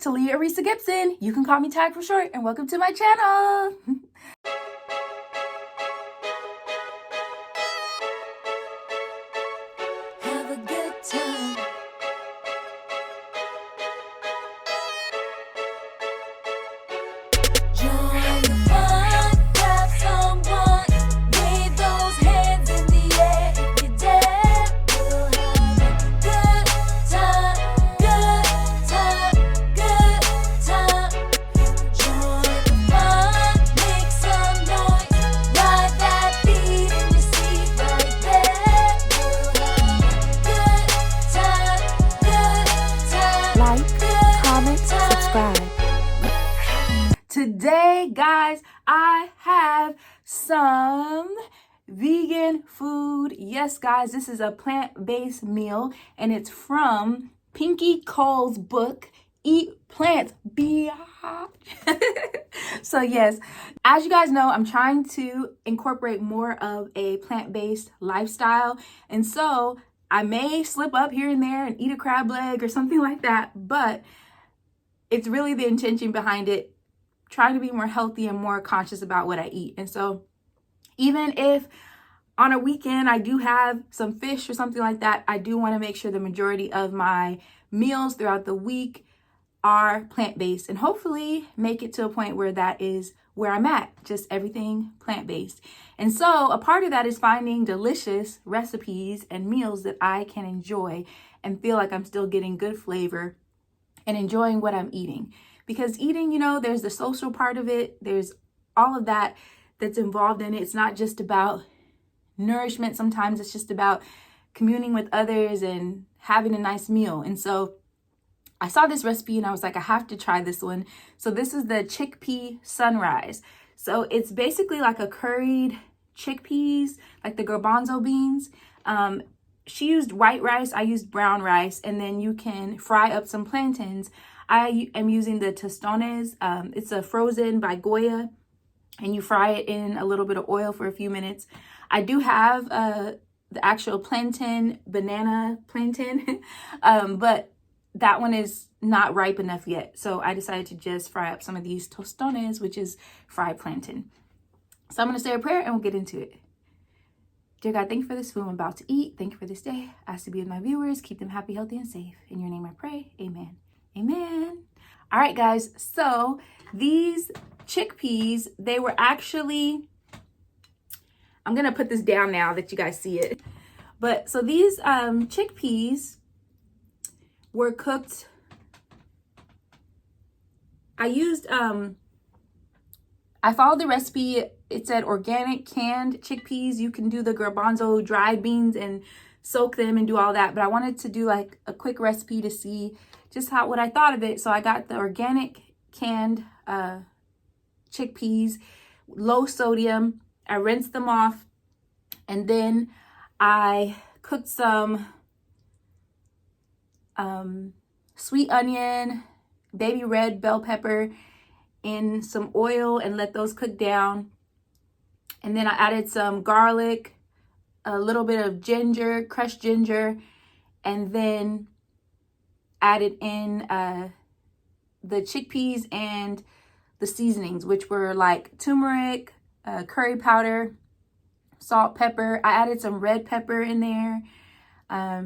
Talia Arisa Gibson. You can call me Tag for short, and welcome to my channel. Have a good time. Join the fun, grab someone, wave those hands in the air if you dare. We'll have a good time, good time, good time. Join the fun, make some noise, ride that beat in your seat right there. We'll have a good time, Like, good comment, time. subscribe. Today, guys, I have some vegan food. Yes, guys, this is a plant-based meal, and it's from Pinky Cole's book, Eat Plants, Biatch. So yes, as you guys know, I'm trying to incorporate more of a plant-based lifestyle, and so I may slip up here and there and eat a crab leg or something like that, but it's really the intention behind it, trying to be more healthy and more conscious about what I eat. And so even if on a weekend I do have some fish or something like that, I do want to make sure the majority of my meals throughout the week are plant-based, and hopefully make it to a point where that is where I'm at, just everything plant-based. And so a part of that is finding delicious recipes and meals that I can enjoy and feel like I'm still getting good flavor and enjoying what I'm eating. Because eating, you know, there's the social part of it. There's all of that that's involved in it. It's not just about nourishment. Sometimes it's just about communing with others and having a nice meal. And so I saw this recipe and I was like, I have to try this one. So this is the chickpea sunrise. So it's basically like a curried chickpeas, like the garbanzo beans. She used white rice, I used brown rice, and then you can fry up some plantains. I am using the tostones. It's a frozen by Goya, and you fry it in a little bit of oil for a few minutes. I do have the actual plantain, banana plantain, but that one is not ripe enough yet. So I decided to just fry up some of these tostones, which is fried plantain. So I'm going to say a prayer and we'll get into it. Dear God, thank you for this food I'm about to eat. Thank you for this day. I ask to be with my viewers. Keep them happy, healthy, and safe. In your name I pray. Amen. Amen. All right, guys. So these chickpeas, they were actually, I'm going to put this down now that you guys see it. But so these chickpeas were cooked. I used, I followed the recipe. It said organic canned chickpeas. You can do the garbanzo dried beans and soak them and do all that. But I wanted to do like a quick recipe to see just what I thought of it. So I got the organic canned chickpeas, low sodium. I rinsed them off, and then I cooked some sweet onion, baby red bell pepper in some oil and let those cook down. And then I added some garlic, a little bit of ginger, crushed ginger, and then added in the chickpeas and the seasonings, which were like turmeric, curry powder, salt, pepper. I added some red pepper in there. I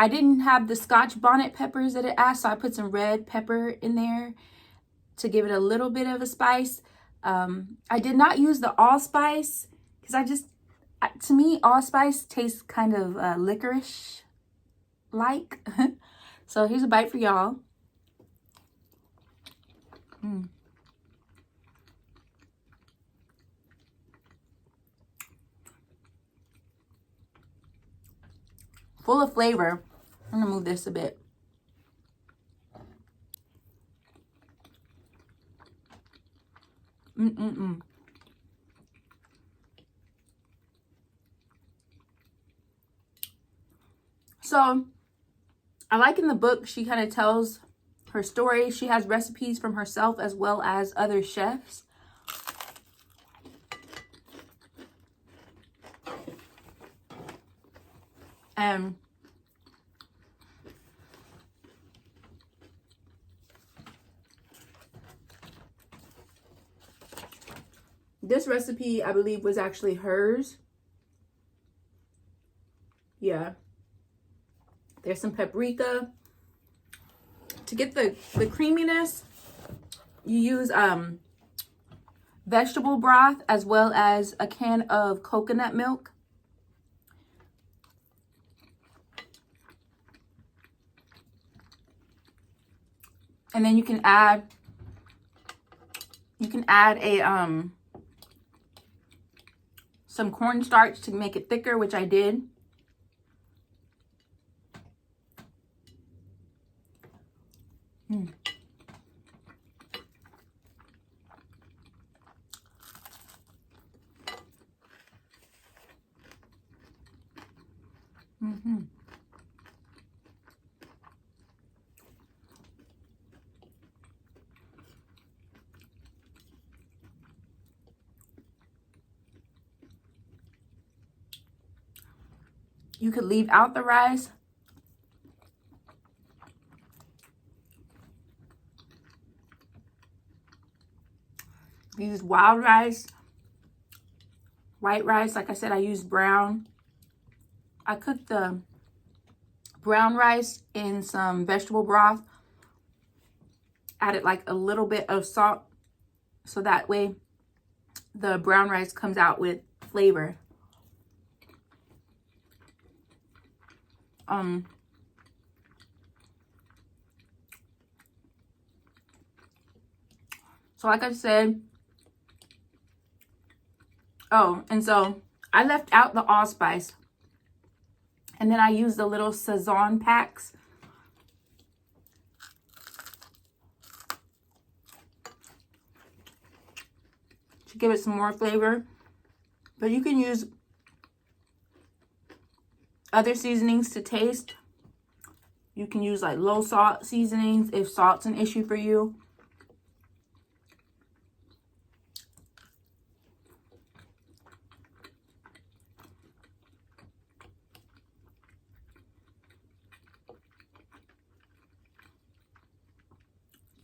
didn't have the Scotch bonnet peppers that it asked, so I put some red pepper in there to give it a little bit of a spice. I did not use the allspice because to me, allspice tastes kind of licorice-like. So here's a bite for y'all. Full of flavor. I'm gonna move this a bit. So I like in the book, she kind of tells her story. She has recipes from herself as well as other chefs. And this recipe, I believe, was actually hers. Yeah. There's some paprika. To get the creaminess, you use vegetable broth as well as a can of coconut milk. And then you can add a some cornstarch to make it thicker, which I did. You could leave out the rice. Use wild rice, white rice. Like I said, I used brown. I cooked the brown rice in some vegetable broth. Added like a little bit of salt, so that way the brown rice comes out with flavor. So like I said, oh, and so I left out the allspice, and then I used the little Sazon packs. To give it some more flavor. But you can use other seasonings to taste. You can use like low salt seasonings if salt's an issue for you.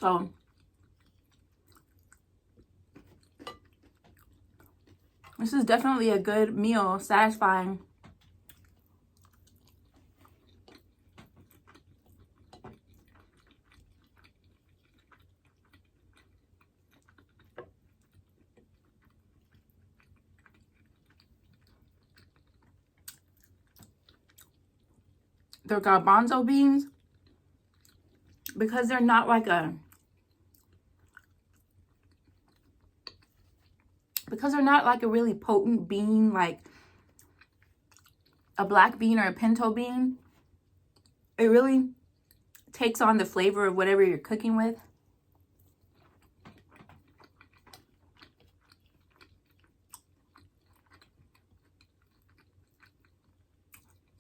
So this is definitely a good meal, satisfying. They're garbanzo beans, because they're not like a, really potent bean like a black bean or a pinto bean. It really takes on the flavor of whatever you're cooking with.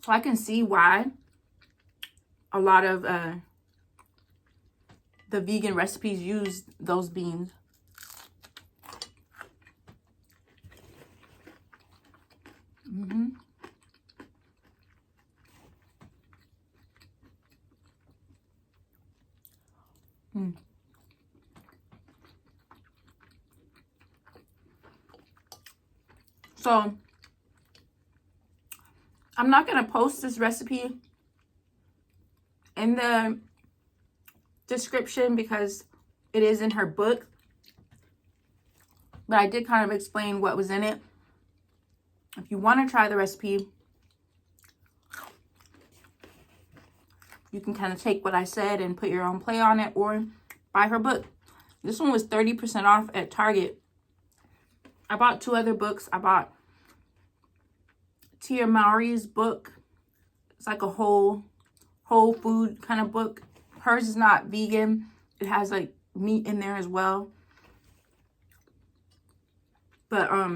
So I can see why a lot of the vegan recipes use those beans. So I'm not going to post this recipe in the description because it is in her book, but I did kind of explain what was in it. If you want to try the recipe, you can kind of take what I said and put your own play on it, or buy her book. This one was 30% off at Target. I bought 2 other books. I bought Tia Mowry's book. It's like a whole food kind of book. Hers is not vegan. It has like meat in there as well. But I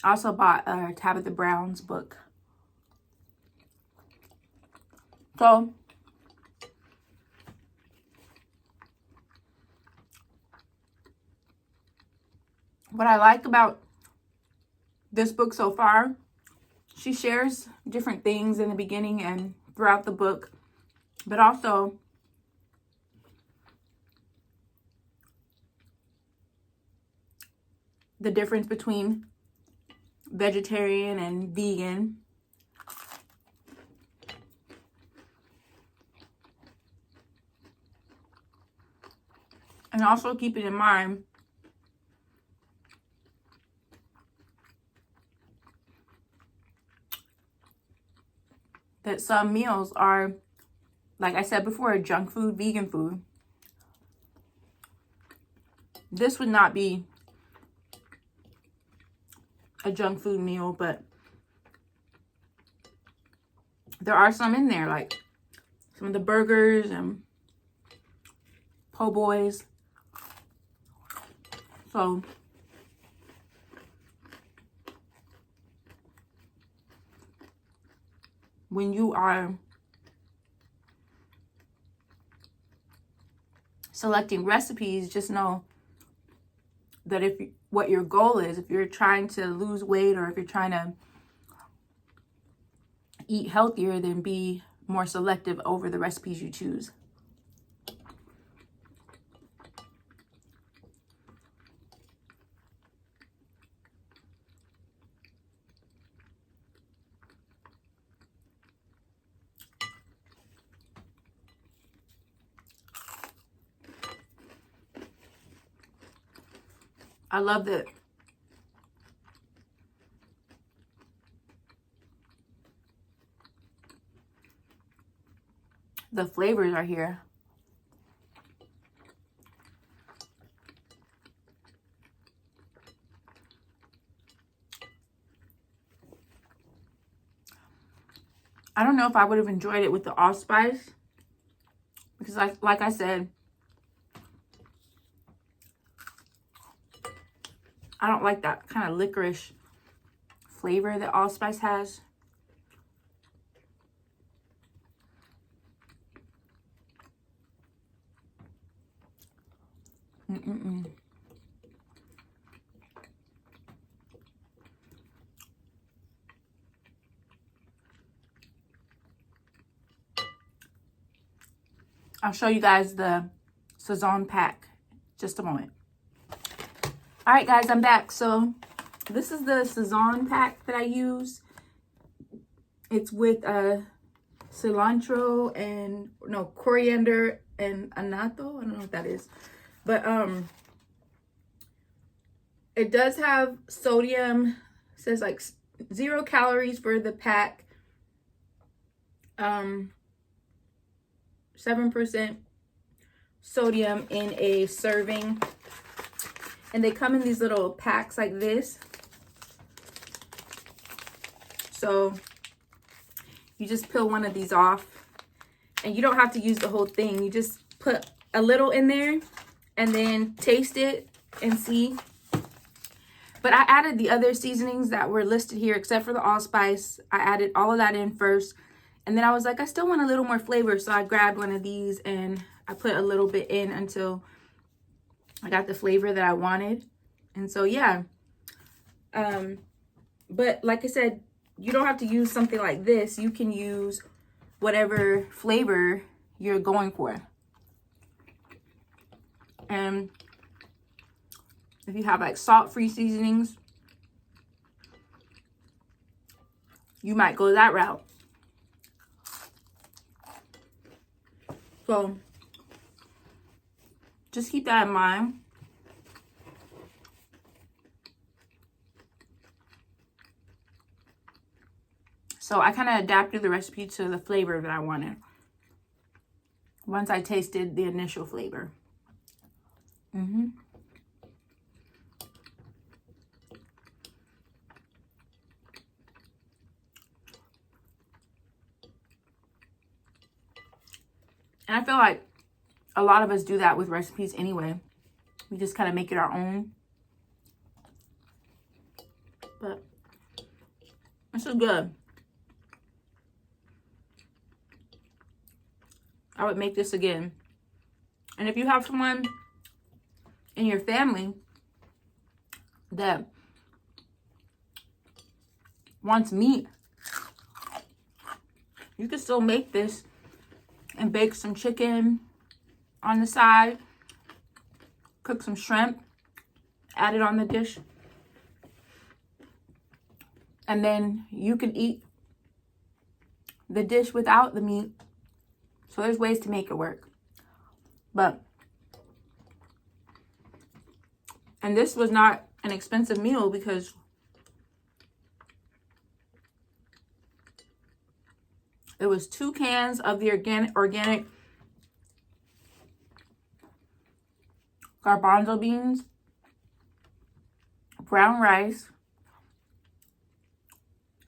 also bought Tabitha Brown's book. So what I like about this book so far, she shares different things in the beginning and throughout the book, but also the difference between vegetarian and vegan. And also keeping in mind that some meals are, like I said before, junk food, vegan food. This would not be a junk food meal, but there are some in there, like some of the burgers and po' boys. So when you are selecting recipes, just know that if what your goal is, if you're trying to lose weight or if you're trying to eat healthier, then be more selective over the recipes you choose. I love that the flavors are here. I don't know if I would have enjoyed it with the allspice, because like I said, I don't like that kind of licorice flavor that allspice has. I'll show you guys the Saison pack just a moment. All right, guys, I'm back. So this is the Saison pack that I use. It's with cilantro and coriander and annatto. I don't know what that is, but it does have sodium. It says like 0 calories for the pack. 7% sodium in a serving. And they come in these little packs like this. So you just peel one of these off. And you don't have to use the whole thing. You just put a little in there and then taste it and see. But I added the other seasonings that were listed here except for the allspice. I added all of that in first. And then I was like, I still want a little more flavor. So I grabbed one of these and I put a little bit in until I got the flavor that I wanted. And so, yeah. But like I said, you don't have to use something like this. You can use whatever flavor you're going for. And if you have like salt-free seasonings, you might go that route. So just keep that in mind. So I kind of adapted the recipe to the flavor that I wanted once I tasted the initial flavor. And I feel like a lot of us do that with recipes anyway. We just kind of make it our own. But this is good. I would make this again. And if you have someone in your family that wants meat, you can still make this and bake some chicken on the side, cook some shrimp, add it on the dish. And then you can eat the dish without the meat. So there's ways to make it work. And this was not an expensive meal because it was 2 cans of the organic garbanzo beans, brown rice,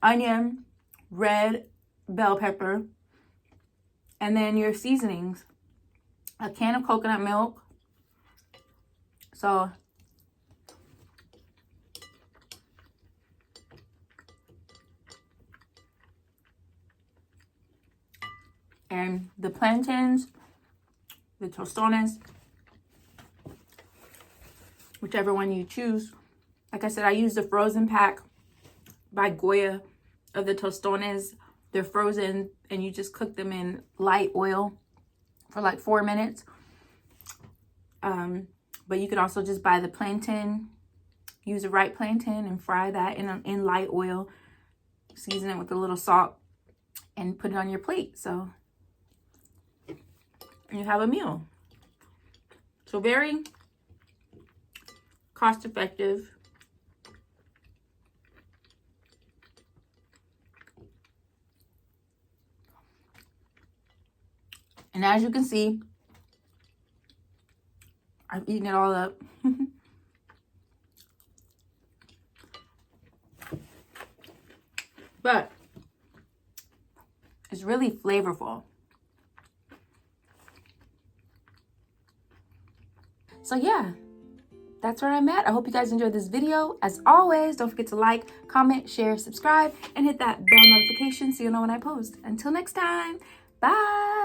onion, red bell pepper, and then your seasonings. A can of coconut milk. So and the plantains, the tostones, whichever one you choose. Like I said, I used the frozen pack by Goya of the tostones. They're frozen and you just cook them in light oil for like 4 minutes. But you could also just buy the plantain, use a ripe plantain and fry that in light oil, season it with a little salt and put it on your plate. So you have a meal. So very cost effective. And as you can see, I've eaten it all up. But it's really flavorful. So yeah, that's where I'm at. I hope you guys enjoyed this video. As always, don't forget to like, comment, share, subscribe, and hit that bell notification so you'll know when I post. Until next time, bye.